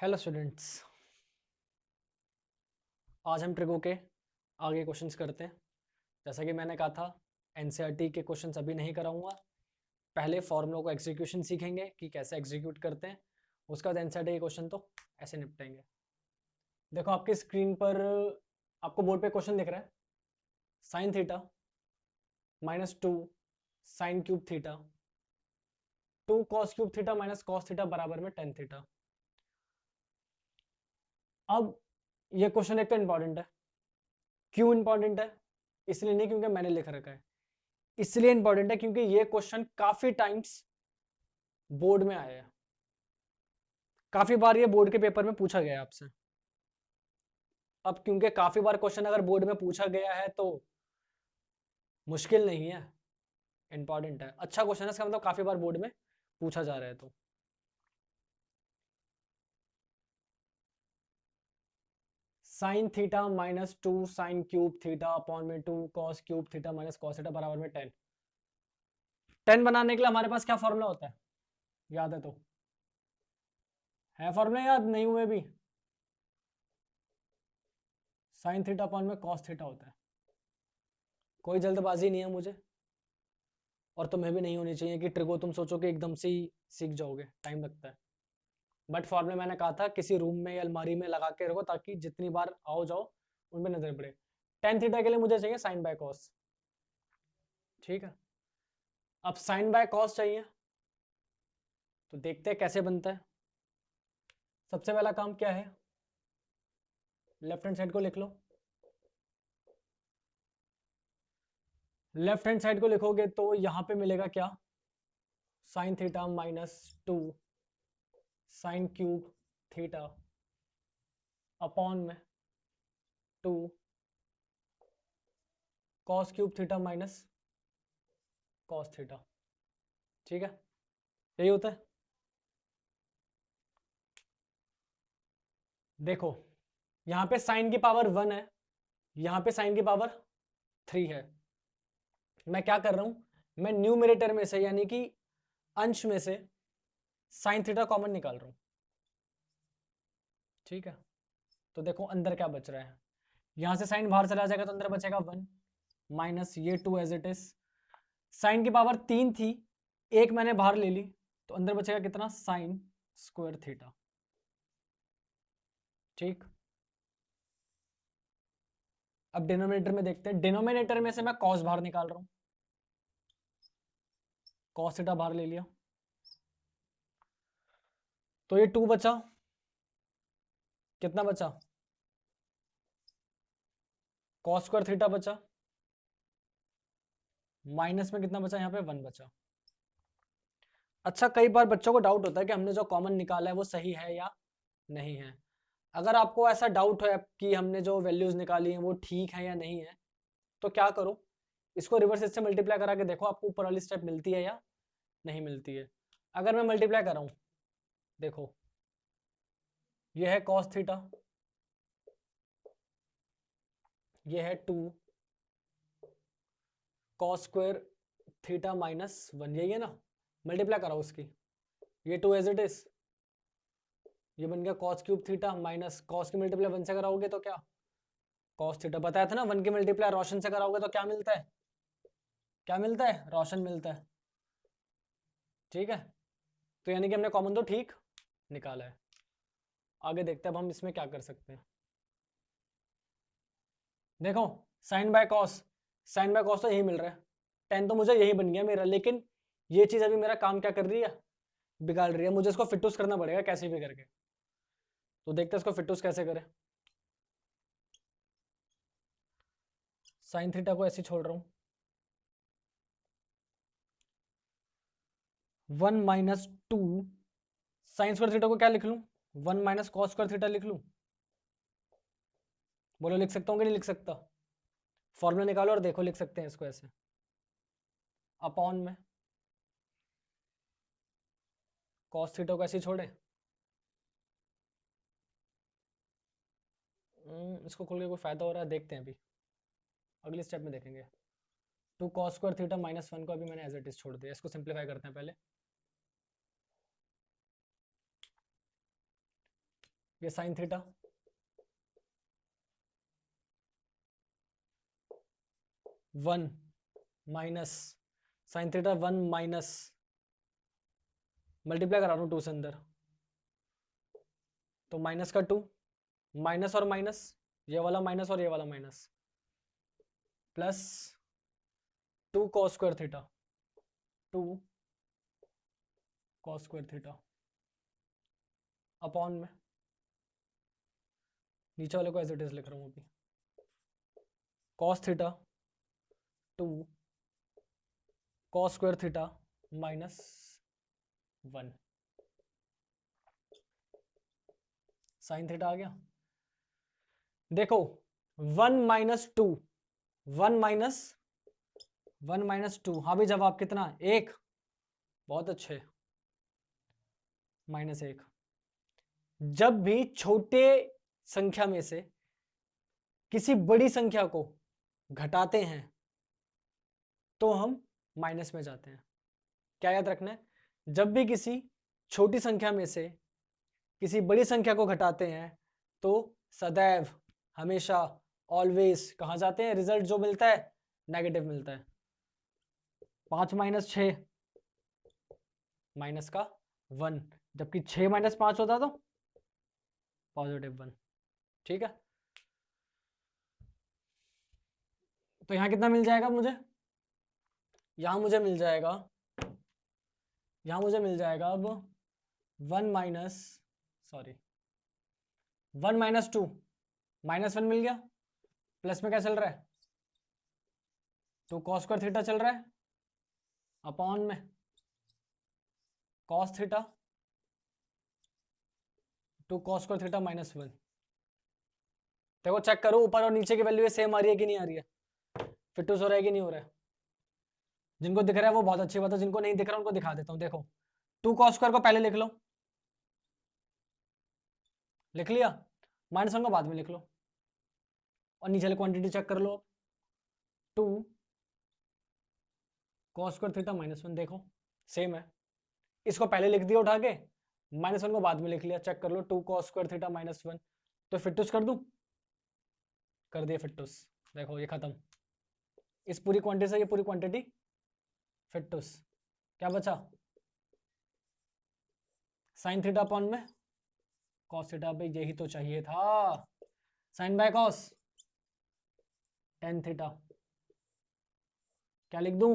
Hello students, आज हम trigo के आगे क्वेश्चंस करते हैं। जैसा कि मैंने कहा था, एनसीईआरटी के क्वेश्चंस अभी नहीं कराऊंगा। पहले फॉर्मूलों को एग्जीक्यूशन सीखेंगे कि कैसे एग्जीक्यूट करते हैं, उसके बाद एनसीईआरटी के क्वेश्चन तो ऐसे निपटेंगे। देखो आपकी स्क्रीन पर आपको बोर्ड पे क्वेश्चन दिख रहा है। Sine theta minus 2 sine cube theta 2 cos cube theta minus cos theta बराबर में टेन थीटा। अब ये क्वेश्चन एक तो इंपॉर्टेंट है। क्यों इंपॉर्टेंट है? इसलिए नहीं क्योंकि मैंने लिख रखा है, इसलिए इंपॉर्टेंट है क्योंकि ये क्वेश्चन काफी टाइम्स बोर्ड में आया है। काफी बार ये बोर्ड के पेपर में पूछा गया है आपसे। अब क्योंकि काफी बार क्वेश्चन अगर बोर्ड में पूछा गया है तो मुश्किल नहीं है, इंपॉर्टेंट है, अच्छा क्वेश्चन है, इसका मतलब काफी बार बोर्ड में पूछा जा रहा है। तो sine theta minus 2 sine cube theta upon में 2 cos cube theta minus cos theta बराबर में 10। 10 बनाने के लिए हमारे पास क्या फॉर्मूला होता है? याद है तो? है फॉर्मूला याद नहीं हुए भी? साइन थीटा अपॉन में कॉस थीटा होता है। कोई जल्दबाजी नहीं है मुझे, और तुम्हें भी नहीं होनी चाहिए कि ट्रिगो तुम सोचो कि एकदम से ही सीख जाओगे, टाइम लगता है। बट फॉर्मूला मैंने कहा था किसी रूम में या अलमारी में लगा के रखो ताकि जितनी बार आओ जाओ उनमें नजर पड़े। टेन थीटा के लिए मुझे चाहिए साइन बाय कॉस। ठीक है, अब साइन बाय कॉस चाहिए तो देखते हैं कैसे बनता है। सबसे पहला काम क्या है, लेफ्ट हैंड साइड को लिख लो। लेफ्ट हैंड साइड को लिखोगे तो यहां पे मिलेगा क्या, sine theta minus 2 sine cube theta upon में 2 cos cube theta minus cos theta. ठीक है, यही होता है। देखो यहाँ पे साइन की पावर 1 है, यहाँ पे साइन की पावर 3 है। मैं क्या कर रहा हूं, मैं न्यूमरेटर में से यानी कि अंश में से साइन थीटा कॉमन निकाल रहा हूं। ठीक है, तो देखो अंदर क्या बच रहा है, यहां से साइन बाहर चला जाएगा तो अंदर बचेगा 1 माइनस ये 2 एज इट इज। साइन की पावर 3 थी, एक मैंने बाहर ले ली तो अंदर बचेगा कितना, साइन स्क्वायर थीटा। ठीक, अब डिनोमिनेटर में देखते हैं। डिनोमिनेटर में से मैं कॉस बाहर निकाल रहा हूं, कॉस थीटा बाहर ले लिया तो ये 2 बचा। कितना बचा, कॉस स्क्वायर थीटा बचा, माइनस में कितना बचा, यहाँ पे 1 बचा। अच्छा, कई बार बच्चों को डाउट होता है कि हमने जो कॉमन निकाला है वो सही है या नहीं है। अगर आपको ऐसा डाउट है कि हमने जो वैल्यूज निकाली हैं वो ठीक है या नहीं है, तो क्या करो, इसको रिवर्स इससे मल्टीप्लाई करा के देखो आपको ऊपर वाली स्टेप मिलती है या नहीं मिलती है। अगर मैं मल्टीप्लाई कर रहा हूं, देखो ये है कॉस थीटा, ये है 2 कॉस स्क्वायर थीटा माइनस 1, यही है ना। मल्टीप्लाई कराओ उसकी, ये 2 एज इट इज, ये बन गया cos cube theta minus cos की मल्टीप्लाई 1 से कराओगे तो क्या, कॉस थीटा। बताया था ना 1 की मल्टीप्लाई रोशन से कराओगे तो क्या मिलता है, क्या मिलता है, रोशन मिलता है। ठीक है, तो यानी कि हमने कॉमन तो ठीक निकाला है। आगे देखते हैं अब हम इसमें क्या कर सकते हैं। देखो sine by cos, sine by cos तो यही मिल रहा है, 10 तो मुझे यही बन गया मेरा, लेकिन ये चीज अभी मेरा काम क्या कर रही है, बिगाड़ रही है। मुझे इसको फिटूस करना पड़ेगा कैसे भी करके। तो देखते हैं इसको फिटूस कैसे करें। साइन थीटा को ऐसे छोड़ रहा हूँ, 1 माइनस 2 साइन स्क्वायर थीटा को क्या लिख लूँ, 1 माइनस कॉस स्क्वायर थीटा लिख लूँ। बोलो लिख सकता हूँ कि नहीं लिख सकता? फॉर्मूला निकालो और देखो लिख सकते हैं इसको ऐसे, अपॉन में कॉस थीटा को ऐसे छोड़े। इसको खोल के कोई फायदा हो रहा है, देखते हैं अभी, अगले स्टेप में देखेंगे। 2 कॉस स्क्वायर थीटा माइनस 1 को अभी मैंने एज इट इज छोड़ दिया, इसको सिंप्लीफाई करते हैं पहले। ये sine theta, one minus sine theta, one minus, multiply करा रहा हूँ 2 से अंदर, तो माइनस का 2, माइनस और माइनस, ये वाला माइनस और ये वाला minus, plus 2 cos square theta, 2 cos square theta upon में, नीचे वाले को एज इट इज लिख रहा हूँ अभी, cos theta 2 cos square theta minus 1, sine theta आ गया। देखो 1 माइनस 2, 1 माइनस 2, हाँ भी जवाब कितना, 1, बहुत अच्छे, -1। जब भी छोटे संख्या में से किसी बड़ी संख्या को घटाते हैं तो हम माइनस में जाते हैं। क्या याद रखना है, जब भी किसी छोटी संख्या में से किसी बड़ी संख्या को घटाते हैं तो सदैव, हमेशा, ऑलवेज कहाँ जाते हैं, रिजल्ट जो मिलता है नेगेटिव मिलता है। 5 माइनस 6 माइनस का 1, जबकि 6 माइनस 5 होता तो पॉजिटिव 1। ठीक है, तो यहाँ कितना मिल जाएगा मुझे, यहाँ मुझे मिल जाएगा, यहाँ मुझे मिल जाएगा अब 1 माइनस, सॉरी 1 माइनस 2, -1 मिल गया, प्लस में क्या चल रहा है, तो कॉस स्क्वायर थीटा चल रहा है, अपॉन में cos theta 2 cos square theta -1। देखो चेक करो ऊपर और नीचे की वैल्यू सेम आ रही है कि नहीं आ रही है, फिटूस हो रहा है कि नहीं हो रहा है। जिनको दिख रहा है वो बहुत अच्छी बात है, जिनको नहीं दिख रहा उनको दिखा देता हूँ। देखो 2 कॉस स्क्वायर को पहले लिख लो, लिख लिया, -1 को बाद में लिख लो, और नीचे वाली क्वांटिटी चेक कर लो, 2 कॉस स्क्वायर थीटा -1, देखो सेम है। इसको पहले लिख दिया उठा के, -1 को बाद में लिख लिया, चेक कर लो 2 कॉस स्क्वायर थीटा -1, तो फिटूस कर दूं, कर दिया फिटूस। देखो ये खत्म, इस पूरी क्वांटिटी से ये पूरी क्वांटिटी फिटूस। क्या बचा, साइन थीटा अपॉन में कॉस थीटा, भाई यही तो चाहिए था, sine by cos tan theta. क्या लिख दूं,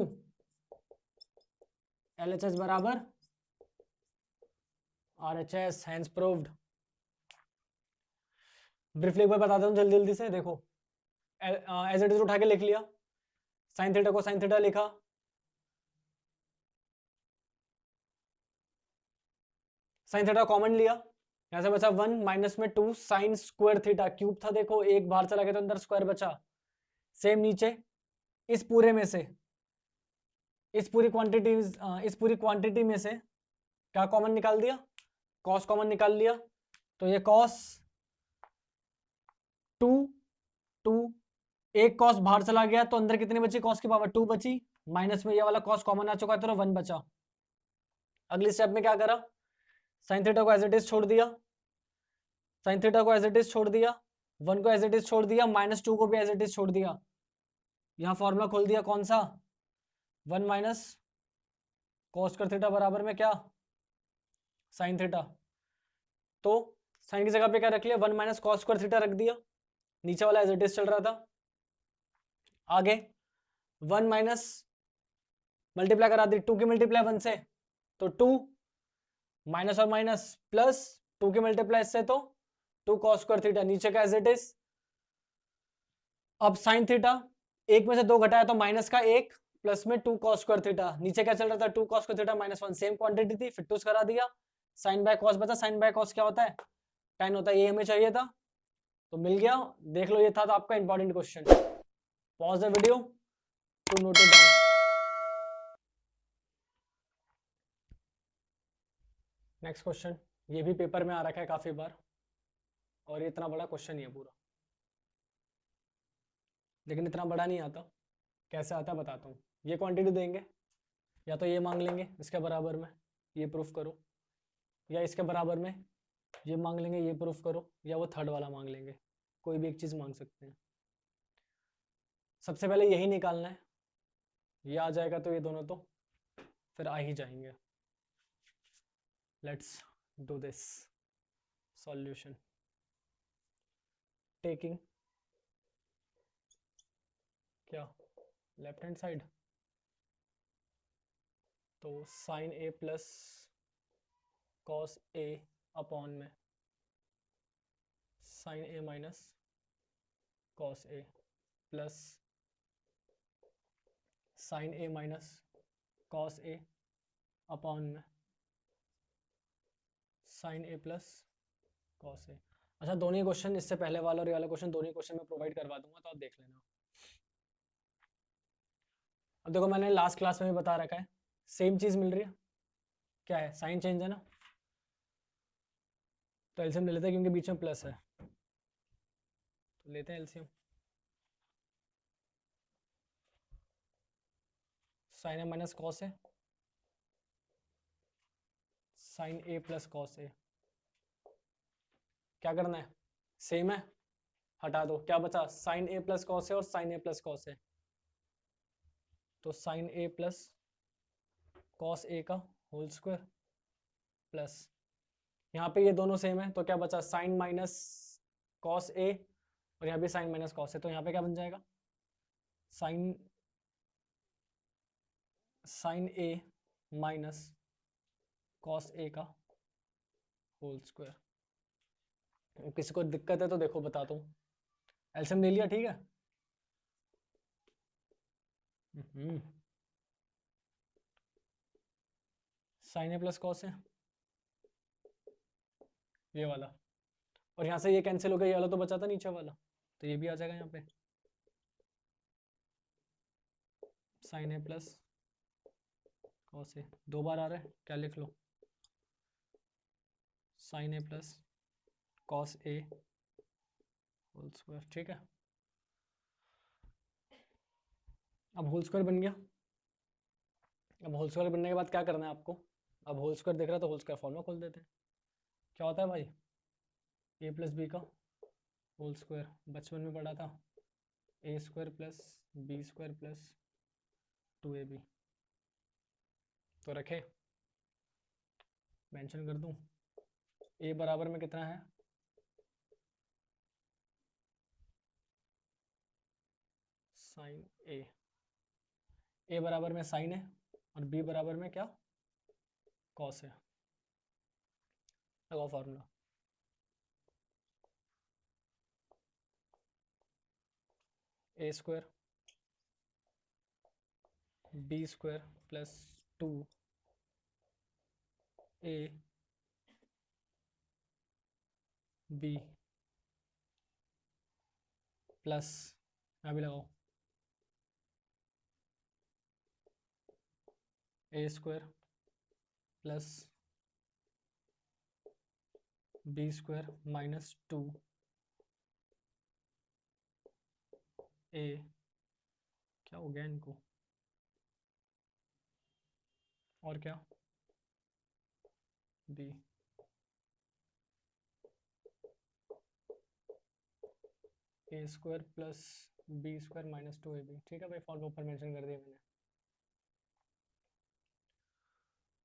LHS बराबर RHS, हैंस प्रूव्ड। ब्रीफली एक बार बताता हूँ जल्दी जल्दी से, देखो एज इट इज उठा के लिख लिया, साइन थीटा को साइन थीटा लिखा, साइन थीटा कॉमन लिया, यहाँ से बचा 1 माइनस में 2 साइन स्क्वायर थीटा, क्यूब था देखो, एक बाहर चला गया तो अंदर स्क्वायर बचा। सेम नीचे इस पूरे में से, इस पूरी क्वांटिटी में से क्या कॉमन निकाल दिया, कॉस कॉमन निकाल लिया, तो ये कॉस 2 2, एक कॉस बाहर चला गया तो अंदर कितनी बची, कॉस की पावर 2 बची, माइनस में ये वाला कॉस कॉमन आ चुका है तो 1 बचा। अगली स्टेप में क्या करा, साइन थीटा को एज इट इज छोड़ दिया, साइन थीटा को एज इट इज छोड़ दिया, 1 को एज इट इज छोड़ दिया, -2 को भी एज इट इज छोड़ दिया, यहाँ फॉर्मूला खोल दिया कौन सा, 1 माइनस कॉस स्क्वायर थीटा बराबर में क्या, साइन थीटा। तो साइन की जगह पे क्या रख लिया, 1 माइनस कॉस स्क्वायर थीटा रख दिया, नीचे वाला एज इट इज चल रहा था। आगे 1 माइनस मल्टीप्लाई करा दी, 2 की मल्टीप्लाई 1 से तो 2, माइनस और माइनस प्लस, 2 की मल्टीप्लाई से तो 2 कॉस स्क्वायर थीटा, नीचे का एज इट इज। अब साइन थीटा, एक में से 2 घटाया तो माइनस का 1, प्लस में 2 कॉस स्क्वायर थीटा, नीचे क्या चल रहा था, 2 cos square theta -1, same quantity थी, फिटूस करा दिया, साइन बाय कॉस बचा, साइन बाय कॉस क्या होता है, tan होता है, ये हमें चाहिए था तो मिल गया। देख लो ये था तो आपका important question. Pause the video to note it down. Next question, ये भी पेपर में आ रखा है काफी बार, और ये इतना बड़ा क्वेश्चन ही है पूरा, लेकिन इतना बड़ा नहीं आता, कैसे आता है बताता हूँ। ये क्वांटिटी देंगे, या तो ये मांग लेंगे इसके बराबर में, ये प्रूफ करो, या इसके बराबर में ये मांग लेंगे, ये प्रूफ करो, या वो थर्ड वाला मांग लेंगे, कोई भी एक चीज मांग सकते हैं। सबसे पहले यही निकालना है, ये आ जाएगा तो ये दोनों तो फिर आ ही जाएंगे। Let's do this solution. Taking क्या लेफ्ट हैंड साइड, तो sign A plus cos A upon में sign A minus cos A plus sign A minus cos A upon में साइन ए प्लस कॉस ए। अच्छा, दोनों ही क्वेश्चन, इससे पहले वाला और ये वाला क्वेश्चन, दोनों ही क्वेश्चन मैं प्रोवाइड करवा दूंगा, तो आप देख लेना। अब देखो, मैंने लास्ट क्लास में भी बता रखा है, सेम चीज मिल रही है, क्या है, साइन चेंज है ना, तो एलसीएम ले लेते हैं क्योंकि बीच में प्लस है, तो लेते हैं LCM. Sign A minus cos A, sign A plus cos ए, क्या करना है, सेम है, हटा दो, क्या बचा, sign A plus cos A और साइन ए प्लस कॉस ए, तो साइन ए प्लस कॉस ए का होल स्क्वायर प्लस, यहाँ पे ये दोनों सेम है, तो क्या बचा, साइन माइनस कॉस ए, और यहाँ भी साइन माइनस कॉस ए, तो यहाँ पे क्या बन जाएगा, sign sign A minus cos ए का होल स्क्वायर। किसी को दिक्कत है तो देखो बताता हूँ, एलसीएम ले लिया, ठीक है। साइन ए प्लस कॉस ए, ये वाला, और यहाँ से ये कैंसिल हो गया, ये वाला तो बचा था नीचे वाला, तो ये भी आ जाएगा यहाँ पे, साइन ए प्लस कॉस ए, दो बार आ रहा है, क्या लिख लो, sign A plus cos A whole square, ठीक है। अब होल स्क्वायर बन गया, अब होल स्क्वायर बनने के बाद क्या करना है आपको, अब होल स्क्वायर दिख रहा है तो होल स्क्वायर फॉर्मूला खोल देते हैं। क्या होता है भाई, ए प्लस बी का होल स्क्वायर, बचपन में पढ़ा था, A square plus B square plus 2ab, तो रखे, मेंशन कर दूं, ए बराबर में कितना है, साइन ए बराबर में साइन है, और बी बराबर में क्या, कॉस है, लगाओ formula, A square B square plus 2a B plus, यहाँ भी लगाओ, A square plus B square minus 2a, क्या हो गया इनको, और क्या, B, A square plus B square minus 2ab, ठीक है भाई, फॉर्मूला ऊपर मेंशन कर दिया मैंने।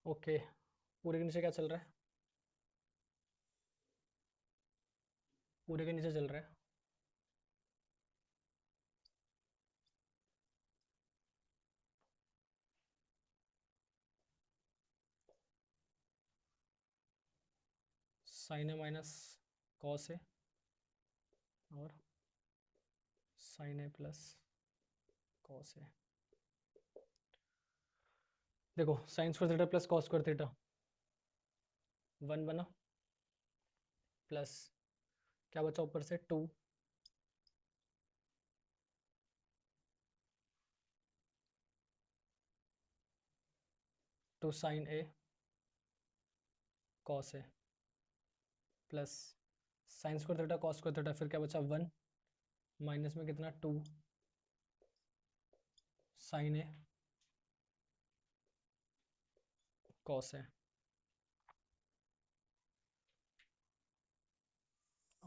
ओके, पूरे के नीचे क्या चल रहा है, पूरे के नीचे चल रहा है, sine A minus cos A और sine A plus cos A. देखो, sine square theta plus cos square theta 1 बना, प्लस क्या बचा ऊपर से 2, sine A cos A plus sine square theta cos square theta, फिर क्या बचा 1, माइनस में कितना 2 sine A cos A,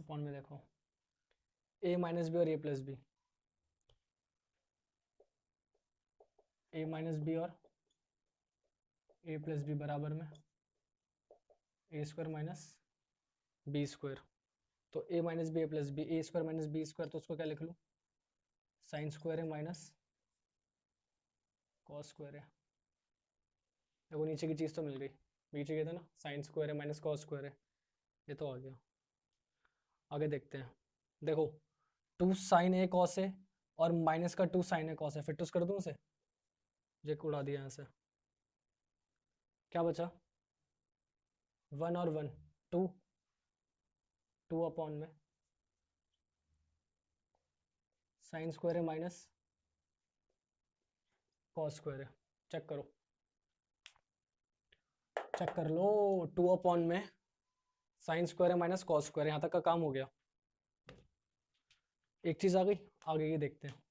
upon में देखो a माइनस बी और a plus B, a minus B और a प्लस बी बराबर में a square minus B square. तो a minus B A plus B, A square minus B square, तो उसको क्या लिख लूँ, साइन स्क्वायर है माइनस कॉस स्क्वायर है। देखो नीचे की चीज़ तो मिल गई, नीचे क्या था ना, साइन स्क्वायर है माइनस कॉस स्क्वायर है, ये तो आ गया। आगे देखते हैं, देखो 2 साइन ए कॉस है और माइनस का 2 साइन ए कॉस है, फिर टूस कर दूँ उसे, ये उड़ा दिया यहाँ से, क्या बचा 1 और 1 2, 2 अपॉन में साइन स्क्वायर है माइनस कॉस स्क्वायर है। चेक करो, चेक कर लो, 2 अपॉन में साइन स्क्वायर है माइनस कॉस स्क्वायर, यहाँ तक का काम हो गया। एक चीज़ आ गई, आगे ये देखते हैं।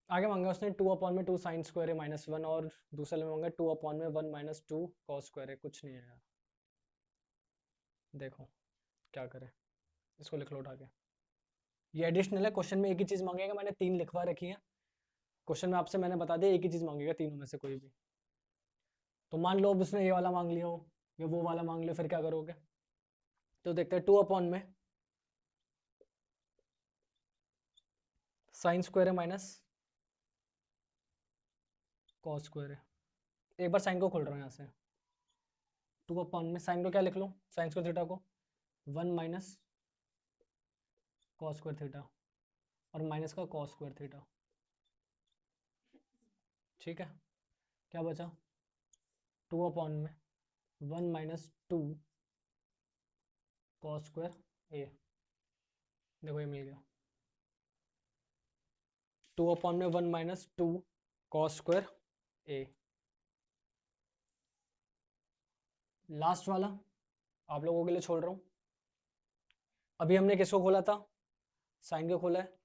आगे मांगा उसने 2 अपॉन में 2 साइन स्क्वायर है माइनस 1, और दूसरे में मांगा 2 अपॉन में 1 माइनस 2 कॉस स्क्वायर है। कुछ नहीं है यार, देखो क्या करें, इसको लिख लो उठा के। ये एडिशनल है, क्वेश्चन में एक ही चीज़ मांगेगा, मैंने 3 लिखवा रखी है क्वेश्चन में, आपसे मैंने बता दिया एक ही चीज़ मांगेगा तीनों में से कोई भी। तो मान लो अब उसने ये वाला मांग लिया हो या वो वाला मांग लिया, फिर क्या करोगे। तो देखते हैं 2 अपॉन में साइन स्क्वायर है माइनस कॉस स्क्वायर है। एक बार साइन को खोल रहा हूँ यहाँ से, 2 अपॉन में साइन को क्या लिख लूँ, साइन स्क्वायर थीटा को 1 माइनस कॉस स्क्वायर थीटा और माइनस का कॉस स्क्वायर थीटा। ठीक है, क्या बचा 2 अपॉन में 1 माइनस 2 कॉस स्क्वायर ए। देखो ये मिल गया, 2 अपॉन में 1 माइनस 2 कॉस स्क्वायर ए। लास्ट वाला आप लोगों के लिए छोड़ रहा हूँ। अभी हमने किसको खोला था, साइन को खोला है,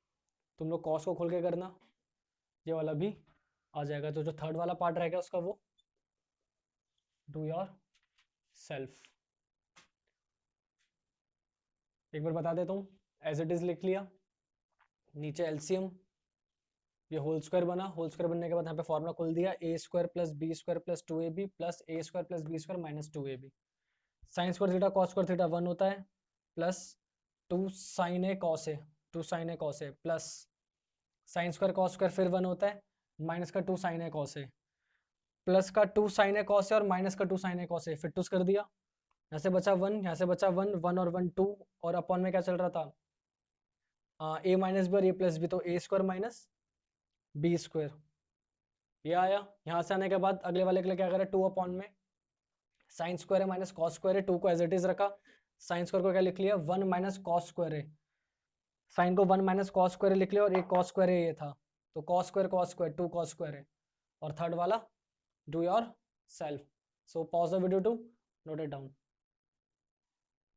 तुम लोग कॉस को खोल के करना, ये वाला भी आ जाएगा। तो जो थर्ड वाला पार्ट रहेगा उसका वो डू योर सेल्फ। एक बार बता देता हूँ, एज इट इज लिख लिया, नीचे एलसीएम, ये होल स्क्वायर बना, होल स्क्वायर बनने के बाद यहाँ पे फॉर्मूला खोल दिया, A square plus B square plus 2ab plus A square plus B square minus 2ab। Sine square theta cos square theta 1 होता है, plus 2 sine A cos A, 2 sine A cos A, plus sine square cos square फिर 1 होता है, minus का 2 sine A cos A, plus का 2 sine A cos A और minus का 2 sine A cos ए, फिर टूस कर दिया, यहाँ से बचा 1, यहाँ से बचा 1, 1 और 1 2, और अपॉन में क्या चल रहा था ए माइनस बी और ए प्लस बी, तो ए स्क्वायर माइनस बी स्क्वायर। ये आया, यहाँ से आने के बाद अगले वाले के लिए क्या करें, 2 अपॉन में साइन स्क्वायर है माइनस कॉस स्क्वायर है, 2 को एज इट इज रखा, साइन स्क्वायर को क्या लिख लिया 1 माइनस कॉस स्क्वायर है, साइन को 1 माइनस कॉस स्क्वायर लिख लिया और एक कॉस स्क्वायर ये था, तो कॉस स्क्वायर 2 कॉस स्क्वायर है। और थर्ड वाला do yourself. So pause the video to note it down.